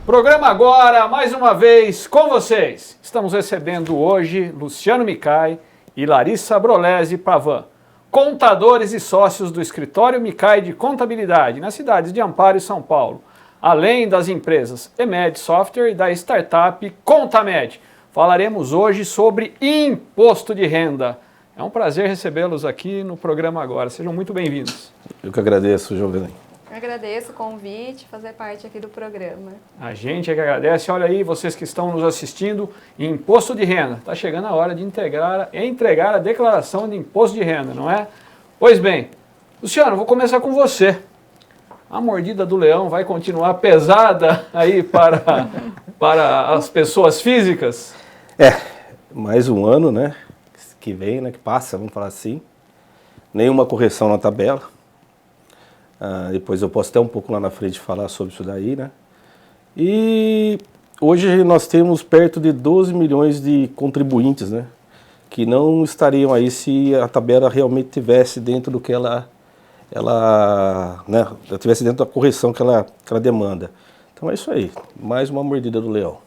Programa agora, mais uma vez, com vocês. Estamos recebendo hoje Luciano Micai e Larissa Brolesi Pavan, contadores e sócios do escritório Micai de Contabilidade nas cidades de Amparo e São Paulo, além das empresas Emed Software e da startup Contamed. Falaremos hoje sobre imposto de renda. É um prazer recebê-los aqui no programa agora. Sejam muito bem-vindos. Eu que agradeço, Giovanni. Eu agradeço o convite, fazer parte aqui do programa. A gente é que agradece. Olha aí, vocês que estão nos assistindo, imposto de renda. Está chegando a hora de entregar a declaração de imposto de renda, não é? Pois bem, Luciano, vou começar com você. A mordida do leão vai continuar pesada aí para as pessoas físicas? Mais um ano, né, que vem, né, que passa, vamos falar assim. Nenhuma correção na tabela. Depois eu posso até um pouco lá na frente falar sobre isso daí, né? E hoje nós temos perto de 12 milhões de contribuintes, né? Que não estariam aí se a tabela realmente tivesse dentro do que ela tivesse dentro da correção que ela demanda. Então é isso aí, mais uma mordida do leão.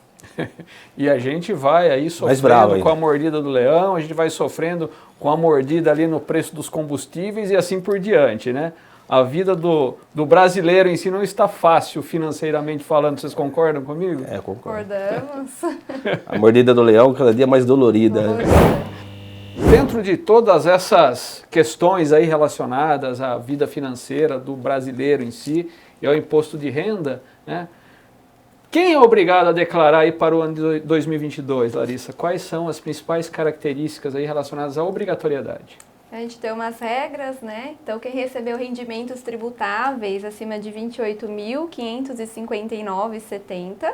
E a gente vai aí sofrendo com a mordida do leão, a gente vai sofrendo com a mordida ali no preço dos combustíveis e assim por diante, né? A vida do brasileiro em si não está fácil financeiramente falando, vocês concordam comigo? Concordo. Concordamos. A mordida do leão cada dia mais dolorida. Dentro de todas essas questões aí relacionadas à vida financeira do brasileiro em si e ao imposto de renda, né? Quem é obrigado a declarar aí para o ano de 2022, Larissa? Quais são as principais características aí relacionadas à obrigatoriedade? A gente tem umas regras, né? Então, quem recebeu rendimentos tributáveis acima de R$ 28.559,70,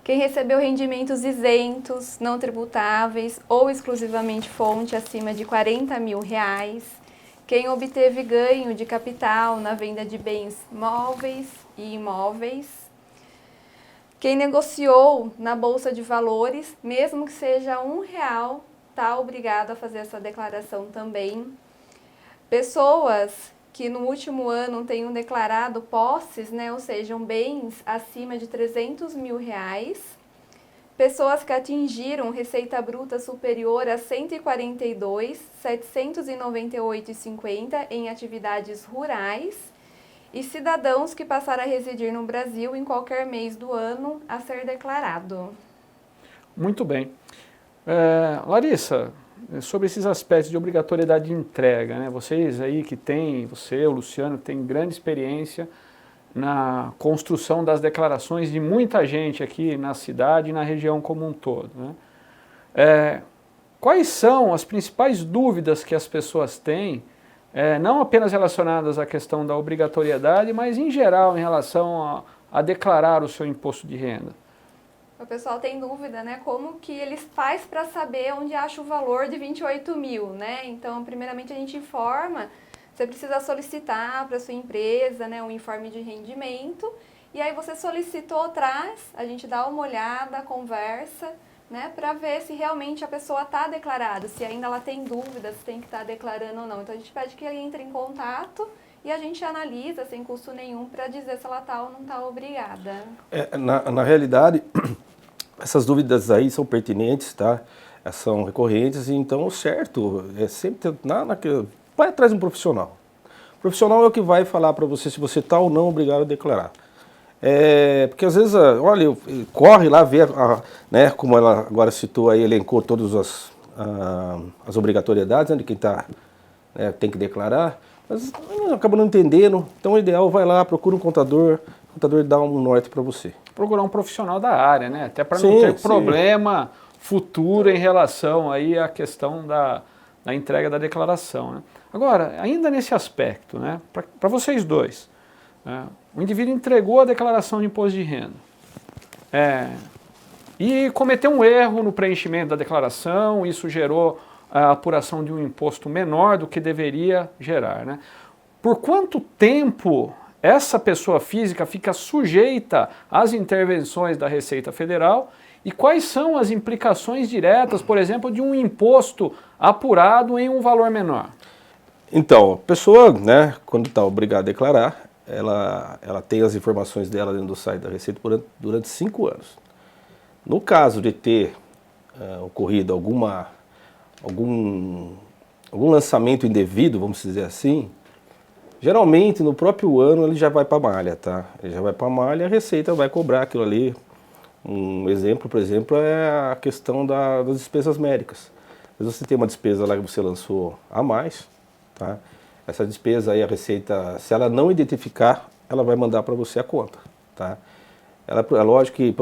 quem recebeu rendimentos isentos, não tributáveis ou exclusivamente fonte acima de R$ 40 mil, quem obteve ganho de capital na venda de bens móveis e imóveis, quem negociou na Bolsa de Valores, mesmo que seja R$1, está obrigado a fazer essa declaração também. Pessoas que no último ano tenham declarado posses, né, ou sejam, bens acima de R$ 300 mil. Pessoas que atingiram receita bruta superior a R$ 142.798,50 em atividades rurais. E cidadãos que passaram a residir no Brasil em qualquer mês do ano a ser declarado. Muito bem. Larissa, sobre esses aspectos de obrigatoriedade de entrega, né? Vocês aí que têm, você, o Luciano, tem grande experiência na construção das declarações de muita gente aqui na cidade e na região como um todo, né? Quais são as principais dúvidas que as pessoas têm, não apenas relacionadas à questão da obrigatoriedade, mas em geral em relação a declarar o seu imposto de renda? O pessoal tem dúvida, né? Como que eles faz para saber onde acha o valor de 28 mil, né? Então, primeiramente a gente informa, você precisa solicitar para sua empresa, né, um informe de rendimento, e aí você solicitou, traz, a gente dá uma olhada, conversa, né, para ver se realmente a pessoa está declarada, se ainda ela tem dúvidas se tem que estar declarando ou não. Então a gente pede que ele entre em contato e a gente analisa sem custo nenhum para dizer se ela está ou não está obrigada. Na realidade, essas dúvidas aí são pertinentes, tá? São recorrentes, então o certo é sempre vai atrás de um profissional. O profissional é o que vai falar para você se você está ou não obrigado a declarar. Porque às vezes, olha, corre lá ver, né, como ela agora citou aí, elencou todas as obrigatoriedades, né, de quem tem que declarar, mas acaba não entendendo. Então o ideal, vai lá, procura um contador, o contador dá um norte para você. Procurar um profissional da área, né? Até para não ter problema futuro em relação aí à questão da entrega da declaração, né? Agora, ainda nesse aspecto, né, para vocês dois, o indivíduo entregou a declaração de imposto de renda e cometeu um erro no preenchimento da declaração, isso gerou a apuração de um imposto menor do que deveria gerar, né? Por quanto tempo essa pessoa física fica sujeita às intervenções da Receita Federal e quais são as implicações diretas, por exemplo, de um imposto apurado em um valor menor? Então, a pessoa, né, quando está obrigada a declarar, ela tem as informações dela dentro do site da Receita durante 5 anos. No caso de ter ocorrido algum lançamento indevido, vamos dizer assim, geralmente no próprio ano ele já vai para a malha, tá? Ele já vai para a malha e a Receita vai cobrar aquilo ali. Um exemplo, por exemplo, é a questão das despesas médicas. Mas você tem uma despesa lá que você lançou a mais, tá? Essa despesa aí a Receita, se ela não identificar, ela vai mandar para você a conta, tá? É lógico que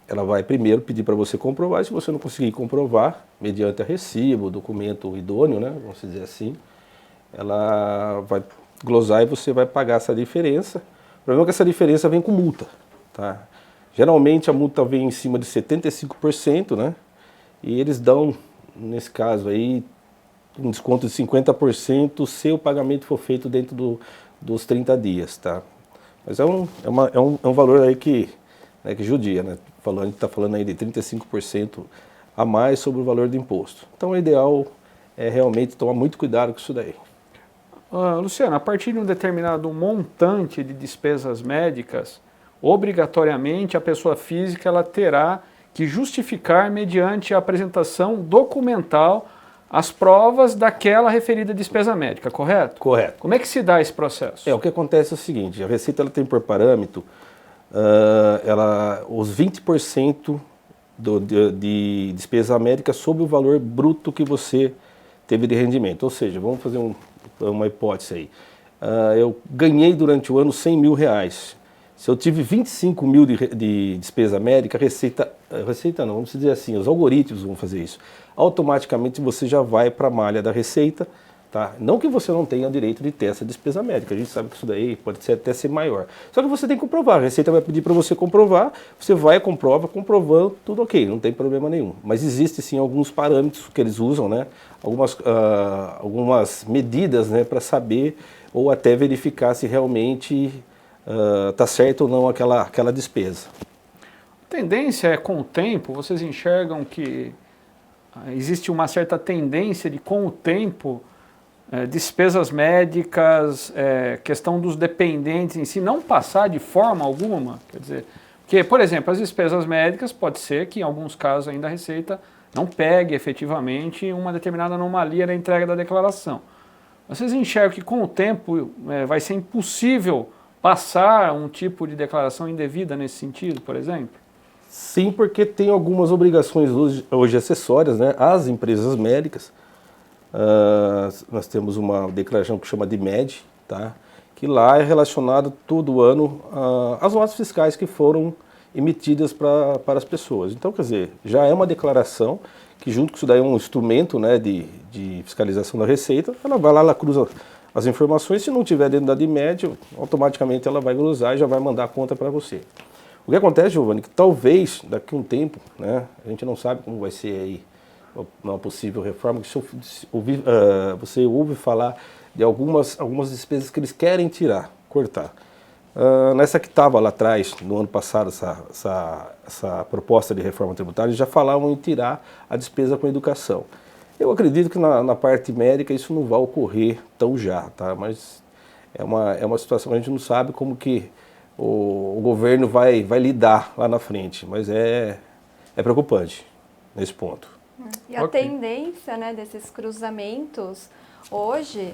ela vai primeiro pedir para você comprovar, e se você não conseguir comprovar, mediante a recibo, documento idôneo, né, vamos dizer assim, ela vai glosar e você vai pagar essa diferença. O problema é que essa diferença vem com multa, tá? Geralmente a multa vem em cima de 75%, né? E eles dão, nesse caso aí, um desconto de 50% se o pagamento for feito dentro dos 30 dias, tá? Mas é um valor aí que judia, né? A gente está falando aí de 35% a mais sobre o valor do imposto. Então o ideal é realmente tomar muito cuidado com isso daí. Luciano, a partir de um determinado montante de despesas médicas, obrigatoriamente a pessoa física ela terá que justificar mediante a apresentação documental as provas daquela referida despesa médica, correto? Correto. Como é que se dá esse processo? O que acontece é o seguinte, a Receita ela tem por parâmetro os 20% de despesa médica sobre o valor bruto que você teve de rendimento. Ou seja, vamos fazer uma hipótese aí. Eu ganhei durante o ano 100 mil reais. Se eu tive 25 mil de despesa médica, Receita não, vamos dizer assim, os algoritmos vão fazer isso. Automaticamente você já vai para a malha da Receita, tá? Não que você não tenha direito de ter essa despesa médica, a gente sabe que isso daí pode até ser maior. Só que você tem que comprovar, a Receita vai pedir para você comprovar, você vai, comprova, comprovando, tudo ok, não tem problema nenhum. Mas existe sim alguns parâmetros que eles usam, né? Algumas medidas, né, para saber ou até verificar se realmente está certo ou não aquela despesa. A tendência é, com o tempo, vocês enxergam que existe uma certa tendência de, com o tempo, despesas médicas, questão dos dependentes em si, não passar de forma alguma? Quer dizer, porque, por exemplo, as despesas médicas, pode ser que em alguns casos ainda a Receita não pegue efetivamente uma determinada anomalia na entrega da declaração. Vocês enxergam que com o tempo vai ser impossível passar um tipo de declaração indevida nesse sentido, por exemplo? Sim, porque tem algumas obrigações hoje acessórias, né, às empresas médicas. Nós temos uma declaração que chama de MED, tá, que lá é relacionado todo ano às notas fiscais que foram emitidas para as pessoas. Então, quer dizer, já é uma declaração que junto com isso daí é um instrumento, né, de fiscalização da Receita, ela vai lá, ela cruza as informações, se não tiver dentro da DIMED, automaticamente ela vai cruzar e já vai mandar a conta para você. O que acontece, Giovanni, que talvez daqui a um tempo, né, a gente não sabe como vai ser aí uma possível reforma, que você ouve falar de algumas despesas que eles querem tirar, cortar. Nessa que estava lá atrás, no ano passado, essa proposta de reforma tributária, eles já falavam em tirar a despesa com educação. Eu acredito que na parte médica isso não vai ocorrer tão já, tá? Mas é uma situação que a gente não sabe como que o governo vai lidar lá na frente, mas é preocupante nesse ponto. E a tendência, né, desses cruzamentos hoje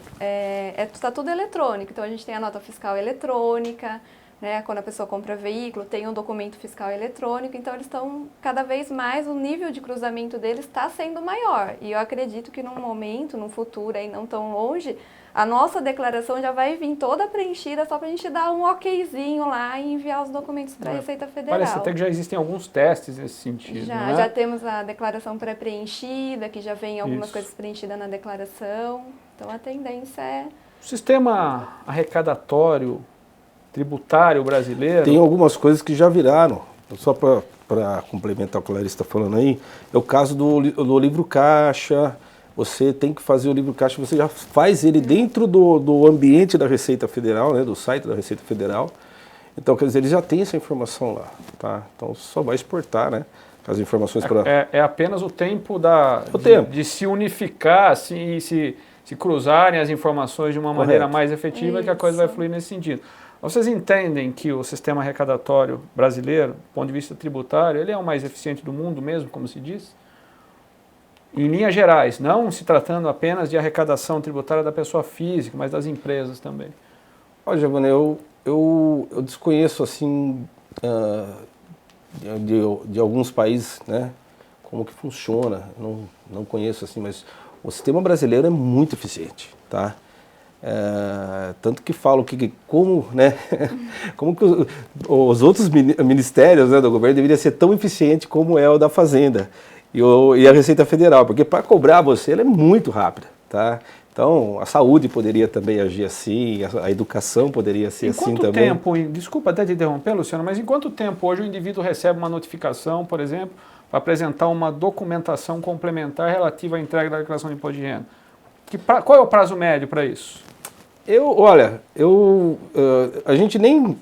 está tudo eletrônico. Então a gente tem a nota fiscal eletrônica, né, quando a pessoa compra veículo, tem um documento fiscal eletrônico, então eles estão cada vez mais, o nível de cruzamento deles está sendo maior. E eu acredito que num momento, num futuro aí não tão longe, a nossa declaração já vai vir toda preenchida só para a gente dar um okzinho lá e enviar os documentos para a Receita Federal. Parece até que já existem alguns testes nesse sentido, né? Já temos a declaração pré-preenchida, que já vem algumas coisas preenchidas na declaração. Então a tendência é... O sistema arrecadatório tributário brasileiro... Tem algumas coisas que já viraram, só para complementar o que a Larissa está falando aí, é o caso do livro caixa. Você tem que fazer o livro caixa, você já faz ele dentro do ambiente da Receita Federal, né, do site da Receita Federal. Então, quer dizer, ele já tem essa informação lá, tá? Então, só vai exportar, né, as informações para... É apenas o tempo de se unificar, se se cruzarem as informações de uma maneira mais efetiva, que a coisa vai Isso. fluir nesse sentido. Vocês entendem que o sistema arrecadatório brasileiro, do ponto de vista tributário, ele é o mais eficiente do mundo mesmo, como se diz? Em linhas gerais, não se tratando apenas de arrecadação tributária da pessoa física, mas das empresas também. Olha, Giovanni, eu desconheço assim de alguns países, né, como que funciona. Não conheço assim, mas o sistema brasileiro é muito eficiente, tá? Tanto que falo que como, né, como que os outros ministérios, né, do governo deveria ser tão eficiente como é o da Fazenda e a Receita Federal, porque para cobrar você ela é muito rápida, tá? Então, a saúde poderia também agir assim, a educação poderia ser assim também. Em quanto tempo, desculpa até te interromper, Luciano, mas em quanto tempo hoje o indivíduo recebe uma notificação, por exemplo, para apresentar uma documentação complementar relativa à entrega da declaração de imposto de renda? Qual é o prazo médio para isso? A gente nem...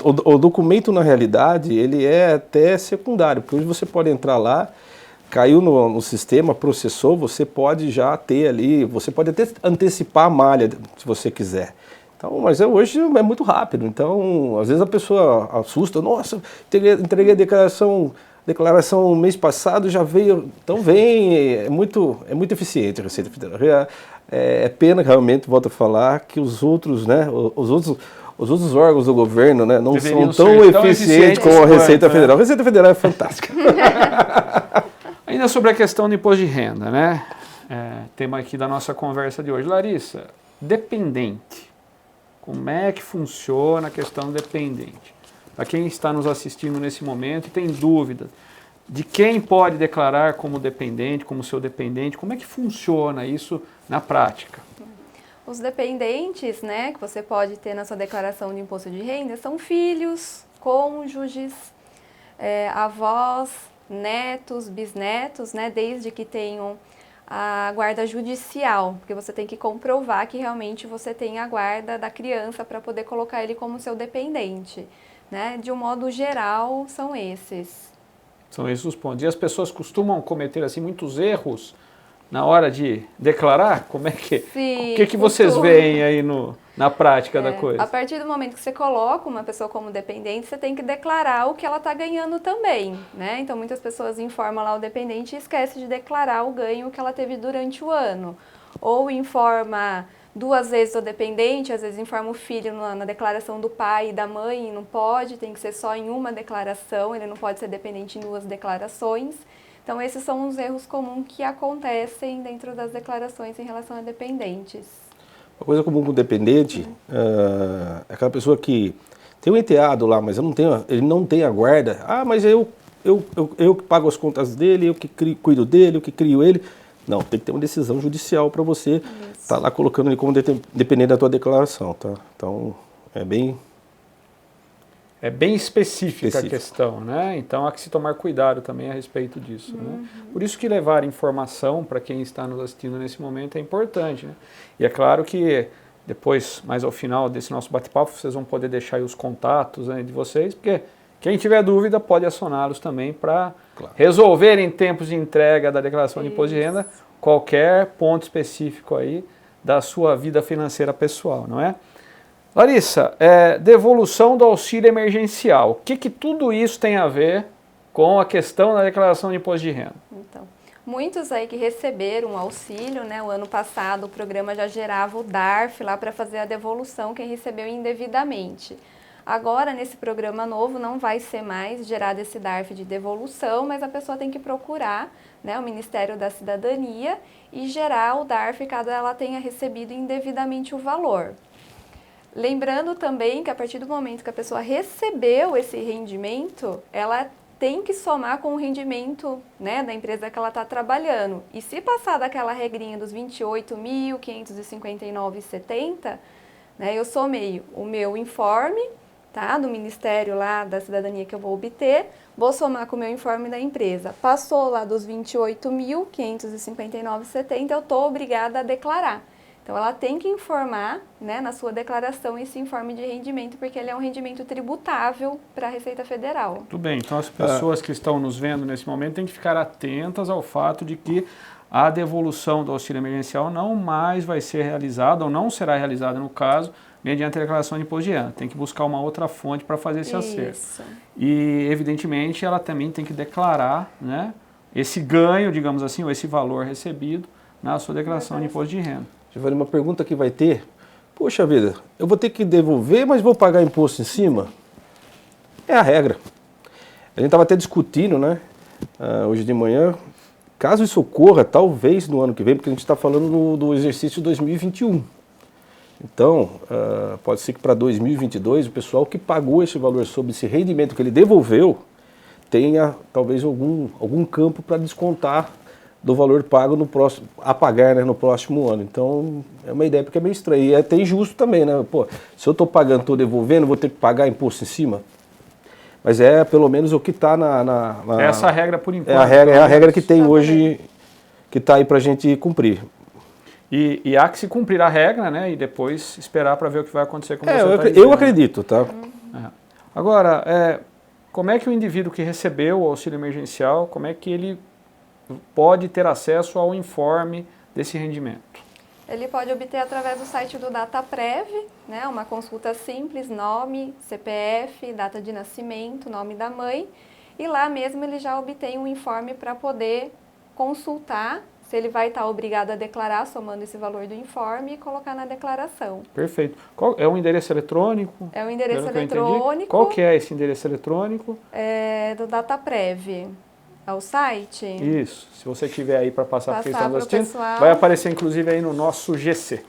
O documento, na realidade, ele é até secundário, porque hoje você pode entrar lá, caiu no sistema, processou, você pode já ter ali, você pode até antecipar a malha, se você quiser. Então, mas hoje é muito rápido, então, às vezes a pessoa assusta, nossa, entreguei a declaração mês passado, já veio, então é muito eficiente a Receita Federal. É pena que realmente, volto a falar, que os outros, né, os outros órgãos do governo, né, não deveriam são tão eficientes como a Receita Federal. A Receita Federal é fantástica. Ainda sobre a questão do imposto de renda, né? Tema aqui da nossa conversa de hoje. Larissa, dependente. Como é que funciona a questão dependente? Para quem está nos assistindo nesse momento e tem dúvida de quem pode declarar como dependente, como seu dependente, como é que funciona isso na prática? Os dependentes, né, que você pode ter na sua declaração de imposto de renda são filhos, cônjuges, avós, netos, bisnetos, né, desde que tenham a guarda judicial, porque você tem que comprovar que realmente você tem a guarda da criança para poder colocar ele como seu dependente, né? De um modo geral, são esses. São esses os pontos. E as pessoas costumam cometer assim muitos erros na hora de declarar? Como é que? Sim, o que vocês veem aí na prática da coisa? A partir do momento que você coloca uma pessoa como dependente, você tem que declarar o que ela está ganhando também, né? Então, muitas pessoas informam lá o dependente e esquecem de declarar o ganho que ela teve durante o ano. Ou informa 2 vezes o dependente, às vezes informa o filho na declaração do pai e da mãe, e não pode, tem que ser só em uma declaração, ele não pode ser dependente em 2 declarações. Então, esses são os erros comuns que acontecem dentro das declarações em relação a dependentes. Uma coisa comum com o dependente é aquela pessoa que tem um enteado lá, mas ele não tem a guarda. Ah, mas eu que pago as contas dele, eu que cuido dele, eu que crio ele. Não, tem que ter uma decisão judicial para você estar lá colocando ele como dependente da tua declaração, tá? Então, é bem específica a questão, né? Então há que se tomar cuidado também a respeito disso, né? Por isso que levar informação para quem está nos assistindo nesse momento é importante, né? E é claro que depois, mais ao final desse nosso bate-papo, vocês vão poder deixar aí os contatos, né, de vocês, porque quem tiver dúvida pode acioná-los também para resolver em tempos de entrega da declaração de imposto de renda qualquer ponto específico aí da sua vida financeira pessoal, não é? Larissa, devolução do auxílio emergencial. O que tudo isso tem a ver com a questão da declaração de imposto de renda? Então, muitos aí que receberam auxílio, né? O ano passado o programa já gerava o DARF lá para fazer a devolução quem recebeu indevidamente. Agora, nesse programa novo, não vai ser mais gerado esse DARF de devolução, mas a pessoa tem que procurar, né, o Ministério da Cidadania e gerar o DARF caso ela tenha recebido indevidamente o valor. Lembrando também que a partir do momento que a pessoa recebeu esse rendimento, ela tem que somar com o rendimento, né, da empresa que ela está trabalhando. E se passar daquela regrinha dos R$ 28.559,70, né, eu somei o meu informe, tá, do Ministério lá da Cidadania que eu vou obter, vou somar com o meu informe da empresa. Passou lá dos R$ 28.559,70, eu estou obrigada a declarar. Então, ela tem que informar, né, na sua declaração esse informe de rendimento, porque ele é um rendimento tributável para a Receita Federal. Tudo bem, então as pessoas que estão nos vendo nesse momento têm que ficar atentas ao fato de que a devolução do auxílio emergencial não mais vai ser realizada, ou não será realizada no caso, mediante a declaração de imposto de renda. Tem que buscar uma outra fonte para fazer esse acerto. E, evidentemente, ela também tem que declarar, né, esse ganho, digamos assim, ou esse valor recebido na sua declaração de imposto de renda. Giovanni, uma pergunta que vai ter, poxa vida, eu vou ter que devolver, mas vou pagar imposto em cima? É a regra. A gente estava até discutindo, né, hoje de manhã, caso isso ocorra, talvez no ano que vem, porque a gente está falando do exercício 2021. Então, pode ser que para 2022 o pessoal que pagou esse valor sobre esse rendimento que ele devolveu tenha talvez algum campo para descontar do valor pago no próximo, a pagar, né, no próximo ano. Então, é uma ideia porque é meio estranho. E é até injusto também, né? Pô, se eu estou pagando, estou devolvendo, vou ter que pagar imposto em cima? Mas é pelo menos o que está na... Essa regra por enquanto. É a regra que tem hoje, que está aí para a gente cumprir. E há que se cumprir a regra, né, e depois esperar para ver o que vai acontecer com você. Eu acredito, tá? Agora, como é que o indivíduo que recebeu o auxílio emergencial, como é que ele pode ter acesso ao informe desse rendimento? Ele pode obter através do site do DataPrev, né, uma consulta simples, nome, CPF, data de nascimento, nome da mãe, e lá mesmo ele já obtém um informe para poder consultar se ele vai estar obrigado a declarar, somando esse valor do informe e colocar na declaração. Perfeito. É um endereço eletrônico? É um endereço eletrônico. Qual que é esse endereço eletrônico? É do DataPrev. É o site? Isso. Se você tiver aí para passar para quem está nos assistindo, pessoal. vai aparecer inclusive aí no nosso GC.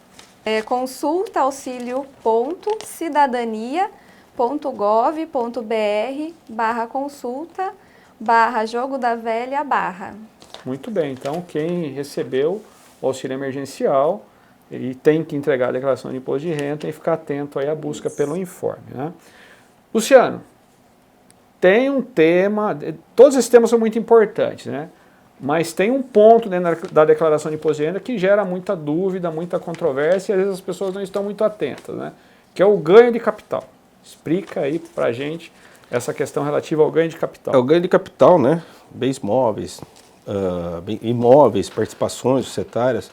Consulta auxilio.cidadania.gov.br/consulta/jogo da velha/. Muito bem. Então, quem recebeu o auxílio emergencial, ele tem que entregar a declaração de imposto de renda e ficar atento aí à busca pelo informe, né? Luciano, tem um tema, todos esses temas são muito importantes, né? Mas tem um ponto dentro da declaração de imposto de renda que gera muita dúvida, muita controvérsia e às vezes as pessoas não estão muito atentas, né? Que é o ganho de capital. Explica aí pra gente essa questão relativa ao ganho de capital. O ganho de capital, né? Bens móveis, imóveis, participações societárias,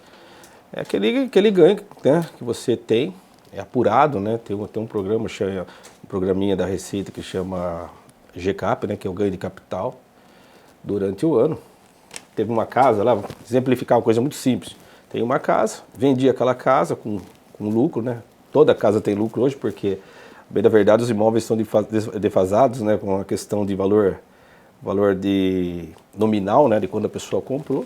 é aquele ganho, né, que você tem, é apurado, né? Tem um programa, um programinha da Receita que chama GCAP, né, que é o ganho de capital, durante o ano. Teve uma casa lá, vou exemplificar uma coisa muito simples. Tem uma casa, vendi aquela casa com lucro, né? Toda casa tem lucro hoje, porque, bem da verdade, os imóveis estão defasados, né, com a questão de valor de nominal, né, de quando a pessoa comprou.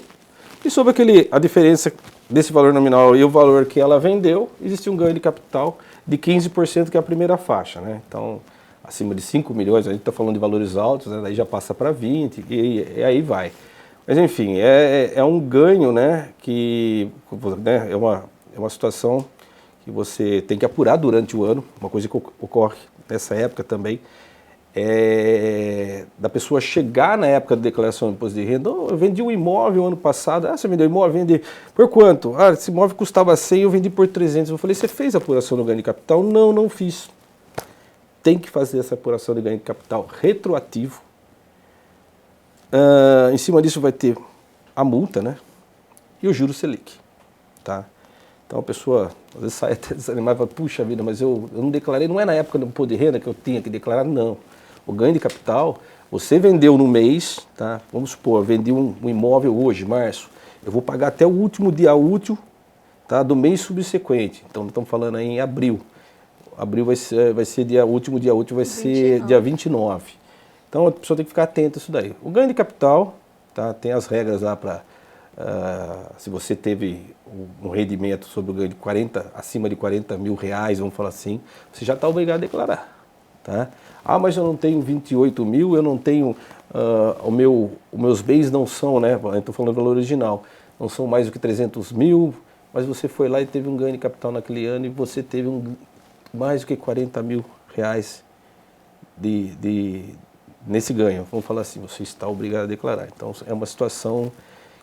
E sobre a diferença desse valor nominal e o valor que ela vendeu, existe um ganho de capital de 15%, que é a primeira faixa, né? Então, acima de 5 milhões, a gente está falando de valores altos, né? Daí já passa para 20 e aí vai. Mas enfim, é um ganho, né, que, né, é uma situação que você tem que apurar durante o ano, uma coisa que ocorre nessa época também, da pessoa chegar na época da declaração de imposto de renda. Eu vendi um imóvel ano passado. Você vendeu imóvel? Vendi. Por quanto? Esse imóvel custava 100, eu vendi por 300. Eu falei, você fez a apuração do ganho de capital? Não fiz. Tem que fazer essa apuração de ganho de capital retroativo. Em cima disso vai ter a multa, né? E o juro Selic, tá? Então a pessoa às vezes sai até desanimada e fala, puxa vida, mas eu não declarei, não é na época do imposto de renda que eu tinha que declarar, não. O ganho de capital, você vendeu no mês, tá? Vamos supor, vendi um imóvel hoje, março, eu vou pagar até o último dia útil, tá, do mês subsequente. Então estamos falando aí em abril. Abril vai ser o último dia útil vai ser dia 29. Então a pessoa tem que ficar atenta a isso daí. O ganho de capital, tá, tem as regras lá para se você teve um rendimento sobre o ganho de acima de 40 mil reais, vamos falar assim, você já está obrigado a declarar. Tá? Mas eu não tenho 28 mil, eu não tenho, os meus bens não são, né, estou falando do valor original, não são mais do que 300 mil, mas você foi lá e teve um ganho de capital naquele ano e você teve mais do que 40 mil reais nesse ganho. Vamos falar assim, você está obrigado a declarar. Então é uma situação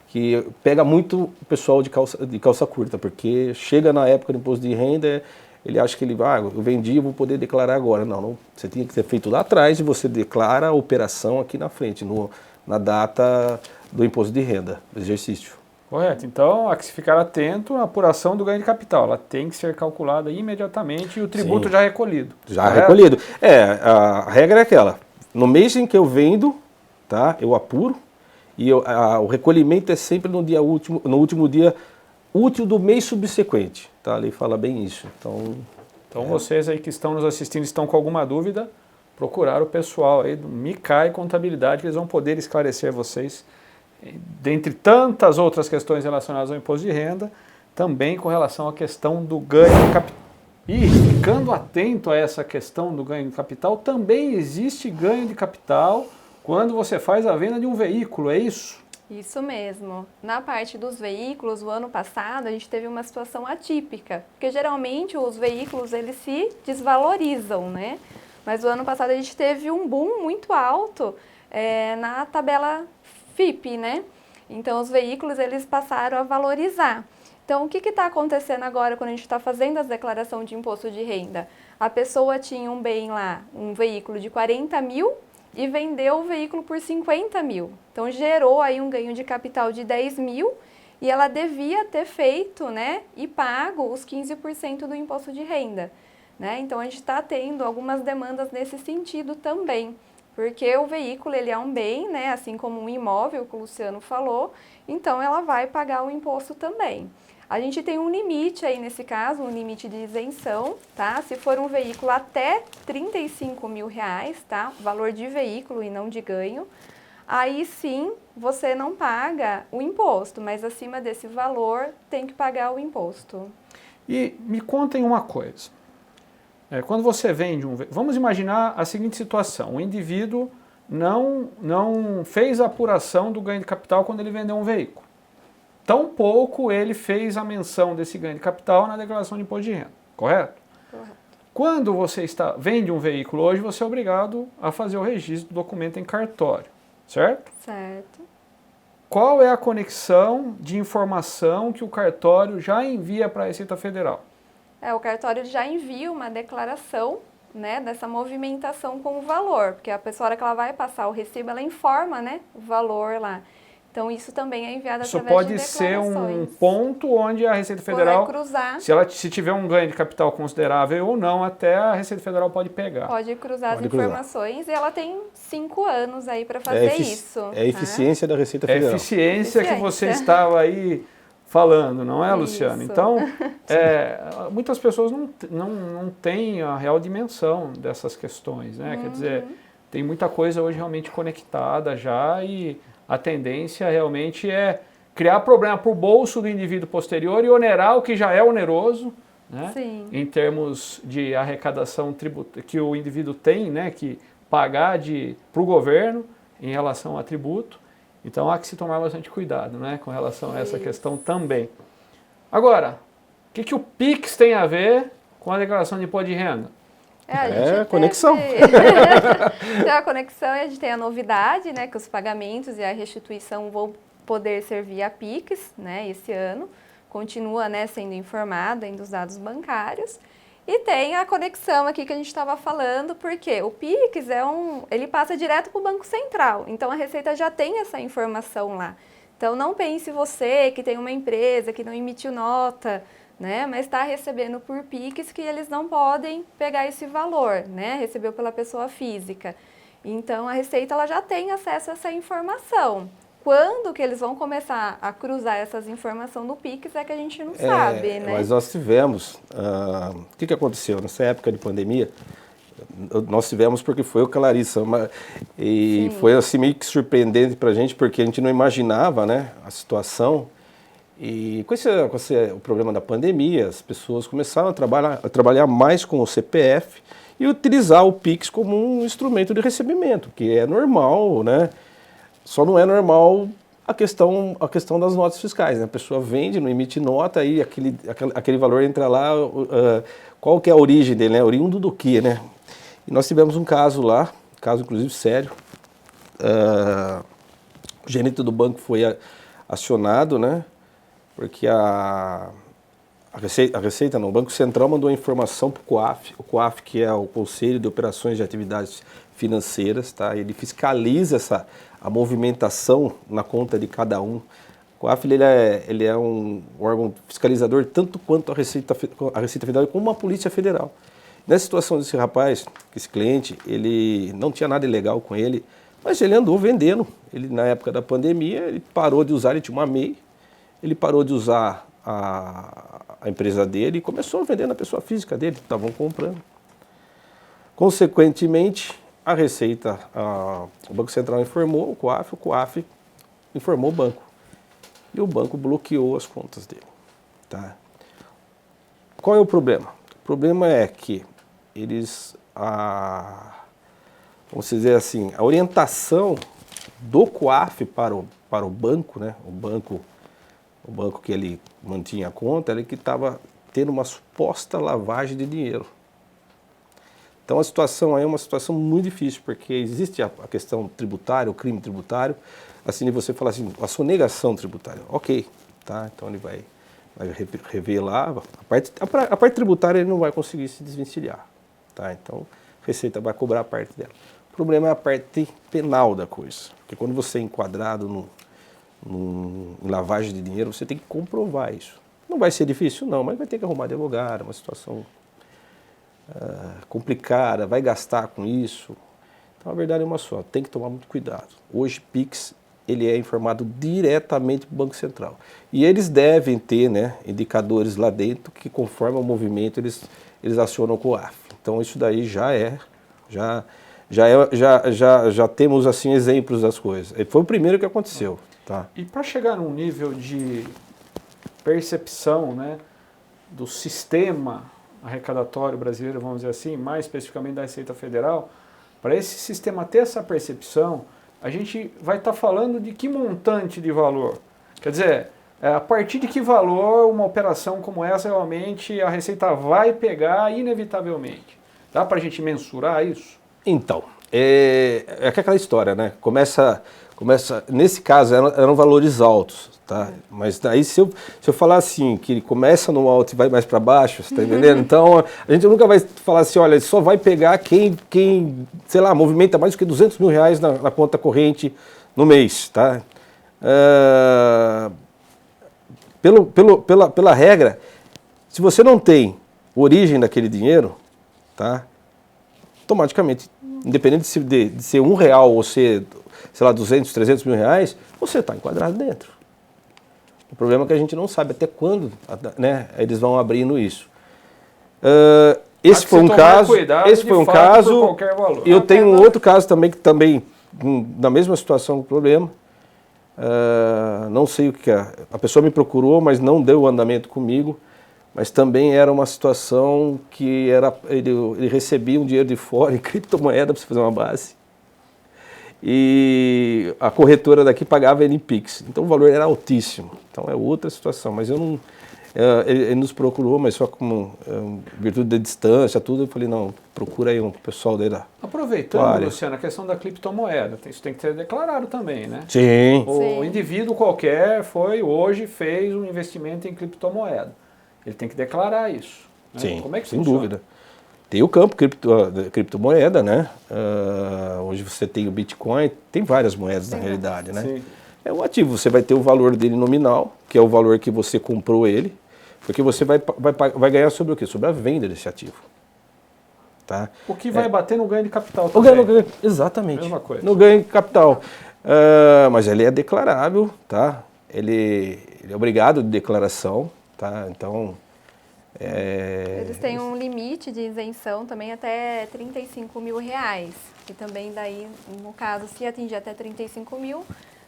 que pega muito o pessoal de calça curta, porque chega na época do imposto de renda, ele acha que eu vendi, eu vou poder declarar agora. Não, você tinha que ter feito lá atrás e você declara a operação aqui na frente, na data do imposto de renda, do exercício. Correto. Então, há que se ficar atento à apuração do ganho de capital. Ela tem que ser calculada imediatamente e o tributo já recolhido. Já recolhido. A regra é aquela. No mês em que eu vendo, tá, eu apuro e o recolhimento é sempre no último dia útil do mês subsequente. Tá? A lei fala bem isso. Então vocês aí que estão nos assistindo, estão com alguma dúvida, procurar o pessoal aí do Micai Contabilidade, que eles vão poder esclarecer vocês, dentre tantas outras questões relacionadas ao imposto de renda, também com relação à questão do ganho de capital. E ficando atento a essa questão do ganho de capital, também existe ganho de capital quando você faz a venda de um veículo, é isso? Isso mesmo. Na parte dos veículos, o ano passado a gente teve uma situação atípica, porque geralmente os veículos eles se desvalorizam, né? Mas o ano passado a gente teve um boom muito alto na tabela FIPE, né? Então os veículos eles passaram a valorizar. Então, o que está acontecendo agora quando a gente está fazendo as declarações de imposto de renda? A pessoa tinha um bem lá, um veículo de 40 mil e vendeu o veículo por 50 mil. Então, gerou aí um ganho de capital de 10 mil e ela devia ter feito, né, e pago os 15% do imposto de renda, né? Então, a gente está tendo algumas demandas nesse sentido também. Porque o veículo ele é um bem, né, assim como um imóvel, que o Luciano falou, então ela vai pagar o imposto também. A gente tem um limite aí nesse caso, um limite de isenção, tá? Se for um veículo até 35 mil reais, tá? Valor de veículo e não de ganho, aí sim você não paga o imposto, mas acima desse valor tem que pagar o imposto. E me contem uma coisa. Quando você vende um veículo, vamos imaginar a seguinte situação, o indivíduo não fez a apuração do ganho de capital quando ele vendeu um veículo. Tampouco ele fez a menção desse ganho de capital na declaração de imposto de renda, correto? Correto. Quando você vende um veículo hoje, você é obrigado a fazer o registro do documento em cartório, certo? Certo. Qual é a conexão de informação que o cartório já envia para a Receita Federal? O cartório já envia uma declaração, né, dessa movimentação com o valor, porque a pessoa, na hora que ela vai passar o recibo, ela informa, né, o valor lá. Então, isso também é enviado isso através de declarações. Isso declarações. pode ser um ponto onde a Receita Federal, cruzar, se tiver um ganho de capital considerável ou não, até a Receita Federal pode pegar. Pode cruzar as informações e ela tem 5 anos aí para fazer isso. É a eficiência da Receita Federal. É a eficiência que você estava aí falando, não é, Luciano? Isso. Então, muitas pessoas não têm a real dimensão dessas questões, né? Quer dizer, tem muita coisa hoje realmente conectada já e a tendência realmente é criar problema para o bolso do indivíduo posterior e onerar o que já é oneroso, né? Sim. Em termos de arrecadação que o indivíduo tem, né, que pagar para o governo em relação a tributo. Então há que se tomar bastante cuidado, né, com relação a essa questão também. Agora, o que o PIX tem a ver com a declaração de imposto de renda? Conexão. Tem a conexão e a gente tem a novidade, né, que os pagamentos e a restituição vão poder ser via PIX, né, esse ano. Continua, né, sendo informado ainda os dados bancários. E tem a conexão aqui que a gente estava falando, porque o PIX ele passa direto para o Banco Central, então a Receita já tem essa informação lá. Então não pense você que tem uma empresa que não emitiu nota, né, mas está recebendo por PIX que eles não podem pegar esse valor, né, recebeu pela pessoa física. Então a Receita ela já tem acesso a essa informação. Quando que eles vão começar a cruzar essas informações no PIX é que a gente não sabe, né? Mas nós tivemos, o que aconteceu? Nessa época de pandemia, nós tivemos porque foi o que a Larissa, e foi assim meio que surpreendente para a gente, porque a gente não imaginava, né, a situação. E com o problema da pandemia, as pessoas começaram a trabalhar mais com o CPF e utilizar o PIX como um instrumento de recebimento, que é normal, né? Só não é normal a questão das notas fiscais, né? A pessoa vende, não emite nota, aí aquele valor entra lá, qual que é a origem dele, né? Oriundo do quê, né? E nós tivemos um caso lá, caso inclusive sério, o gerente do banco foi acionado, né? Porque a Receita não, o Banco Central mandou informação para o COAF, que é o Conselho de Operações de Atividades Financeiras, tá? Ele fiscaliza a movimentação na conta de cada um, COAF ele é um órgão fiscalizador tanto quanto a Receita Federal como a Polícia Federal. Nessa situação desse rapaz, esse cliente, ele não tinha nada ilegal com ele, mas ele andou vendendo. Ele, na época da pandemia, ele parou de usar, ele tinha uma MEI, ele parou de usar a empresa dele e começou a vender na pessoa física dele, que estavam comprando. Consequentemente, a Receita, o Banco Central informou o COAF informou o banco. E o banco bloqueou as contas dele. Tá? Qual é o problema? O problema é que eles, vamos dizer assim, a orientação do COAF para o banco, né? O banco que ele mantinha a conta, era que estava tendo uma suposta lavagem de dinheiro. Então a situação aí é uma situação muito difícil, porque existe a questão tributária, o crime tributário, assim, você fala assim, a sonegação tributária, ok, tá? Então ele vai revelar, a parte tributária ele não vai conseguir se desvencilhar, tá? Então a Receita vai cobrar a parte dela. O problema é a parte penal da coisa, porque quando você é enquadrado em lavagem de dinheiro, você tem que comprovar isso. Não vai ser difícil não, mas vai ter que arrumar advogado, uma situação complicada, vai gastar com isso. Então a verdade é uma só, tem que tomar muito cuidado. Hoje Pix, ele é informado diretamente para o Banco Central. E eles devem ter, né, indicadores lá dentro que conforme o movimento eles acionam o COAF. Então isso daí já temos assim exemplos das coisas. Foi o primeiro que aconteceu. Tá? E para chegar num nível de percepção, né, do sistema arrecadatório brasileiro, vamos dizer assim, mais especificamente da Receita Federal, para esse sistema ter essa percepção, a gente vai estar falando de que montante de valor? Quer dizer, a partir de que valor uma operação como essa realmente a Receita vai pegar inevitavelmente? Dá para a gente mensurar isso? Então, é aquela história, né? Começa nesse caso eram valores altos, tá? Mas daí se eu falar assim, que ele começa no alto e vai mais para baixo, você tá entendendo? Então a gente nunca vai falar assim, olha, só vai pegar quem sei lá, movimenta mais do que R$200 mil na conta corrente no mês, tá? Pela regra, se você não tem origem daquele dinheiro, tá? Automaticamente, independente de ser R$1 ou ser, sei lá, 200, 300 mil reais, você está enquadrado dentro. O problema é que a gente não sabe até quando, né, eles vão abrindo isso. Esse foi um caso, e eu tenho um outro caso também, que também, na mesma situação, com problema. Não sei o que a pessoa me procurou, mas não deu o andamento comigo. Mas também era uma situação que ele recebia um dinheiro de fora em criptomoeda para fazer uma base. E a corretora daqui pagava ele em Pix. Então o valor era altíssimo. Então é outra situação. Mas eu não. Ele nos procurou, mas só como virtude da distância, tudo. Eu falei, não, procura aí um pessoal dele lá. Aproveitando, Luciano, a questão da criptomoeda. Isso tem que ser declarado também, né? Sim. O indivíduo qualquer fez um investimento em criptomoeda. Ele tem que declarar isso. Né? Sim, como é que sem funciona? dúvida. Tem o campo criptomoeda, né? Hoje você tem o Bitcoin, tem várias moedas na realidade, né? Sim. É um ativo, você vai ter o valor dele nominal, que é o valor que você comprou ele, porque você vai ganhar sobre o quê? Sobre a venda desse ativo. Tá? O que vai bater no ganho de capital também. Exatamente. Mesma coisa. No ganho de capital. Mas ele é declarável, tá? Ele é obrigado de declaração, tá? Então... Eles têm um limite de isenção também até R$35 mil, que também daí, no caso, se atingir até 35 mil,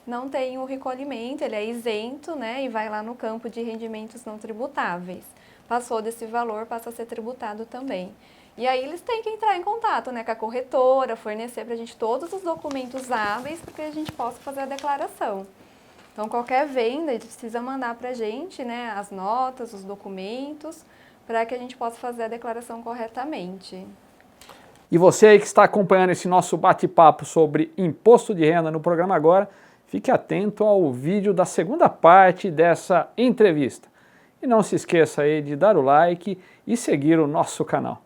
não tem o recolhimento, ele é isento, né, e vai lá no campo de rendimentos não tributáveis. Passou desse valor, passa a ser tributado também. E aí eles têm que entrar em contato, né, com a corretora, fornecer para a gente todos os documentos hábeis para que a gente possa fazer a declaração. Então, qualquer venda, eles precisam mandar para a gente, né, as notas, os documentos, para que a gente possa fazer a declaração corretamente. E você aí que está acompanhando esse nosso bate-papo sobre imposto de renda no programa agora, fique atento ao vídeo da segunda parte dessa entrevista. E não se esqueça aí de dar o like e seguir o nosso canal.